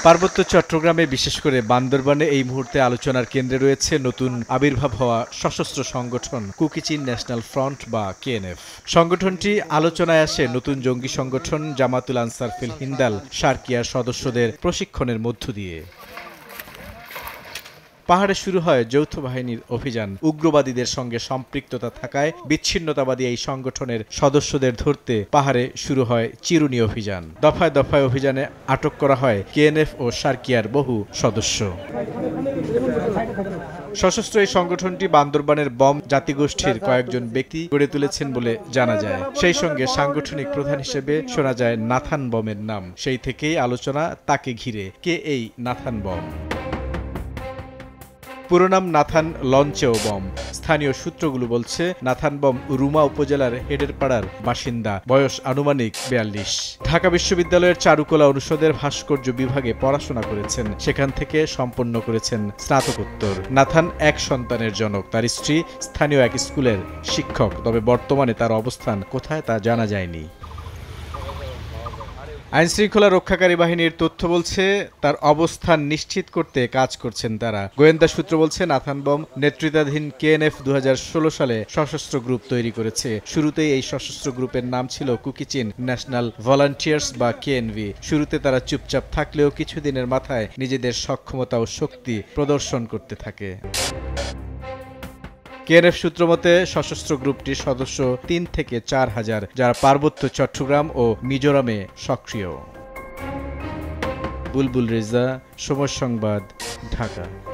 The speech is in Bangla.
পার্বত্য চট্টগ্রামে বিশেষ করে বান্দরবানে এই মুহূর্তে আলোচনার কেন্দ্রে রয়েছে নতুন আবির্ভাব হওয়া সশস্ত্র সংগঠন কুকি-চিন ন্যাশনাল ফ্রন্ট বা কেএনএফ। সংগঠনটি আলোচনায় আসে নতুন জঙ্গি সংগঠন জামাতুল আনসার ফিল হিন্দাল সার্কিয়ার সদস্যদের প্রশিক্ষণের মধ্য দিয়ে। পাহাড়ে শুরু হয় যৌথ বাহিনীর অভিযান। উগ্রবাদীদের সঙ্গে সম্পৃক্ততা থাকায় বিচ্ছিন্নতাবাদী এই সংগঠনের সদস্যদের ধরতে পাহাড়ে শুরু হয় চিরুনি অভিযান। দফায় দফায় অভিযানে আটক করা হয় কেএনএফ ও সার্কিয়ার বহু সদস্য। সশস্ত্র এই সংগঠনটি বান্দরবানের বম জাতিগোষ্ঠীর কয়েকজন ব্যক্তি গড়ে তুলেছেন বলে জানা যায়। সেই সঙ্গে সাংগঠনিক প্রধান হিসেবে শোনা যায় নাথান বমের নাম। সেই থেকেই আলোচনা তাকে ঘিরে, কে এই নাথান বম। পুরো নাম নাথান লঞ্চেও বম। স্থানীয় সূত্রগুলো বলছে নাথান বম রুমা উপজেলার হেডেরপাড়ার বাসিন্দা, বয়স আনুমানিক ৪২। ঢাকা বিশ্ববিদ্যালয়ের চারুকলা অনুষদের ভাস্কর্য বিভাগে পড়াশোনা করেছেন, সেখান থেকে সম্পন্ন করেছেন স্নাতকোত্তর। নাথান এক সন্তানের জনক, তার স্ত্রী স্থানীয় এক স্কুলের শিক্ষক, তবে বর্তমানে তার অবস্থান কোথায় তা জানা যায়নি। আইনশৃঙ্খলা রক্ষাকারী বাহিনীর তথ্য বলছে তার অবস্থান নিশ্চিত করতে কাজ করছেন তারা। গোয়েন্দা সূত্র বলছে নাথান বম নেতৃত্বাধীন কেএনএফ ২০১৬ সালে সশস্ত্র গ্রুপ তৈরি করেছে। শুরুতেই এই সশস্ত্র গ্রুপের নাম ছিল কুকি-চিন ন্যাশনাল ভলান্টিয়ার্স বা কেএনভি। শুরুতে তারা চুপচাপ থাকলেও কিছুদিনের মাথায় নিজেদের সক্ষমতা ও শক্তি প্রদর্শন করতে থাকে। কেএনএফ সূত্রমতে সশস্ত্র গ্রুপটির সদস্য ৩ থেকে ৪ হাজার, যারা পার্বত্য চট্টগ্রাম ও মিজোরামে সক্রিয়। বুলবুল রেজা, সময় সংবাদ, ঢাকা।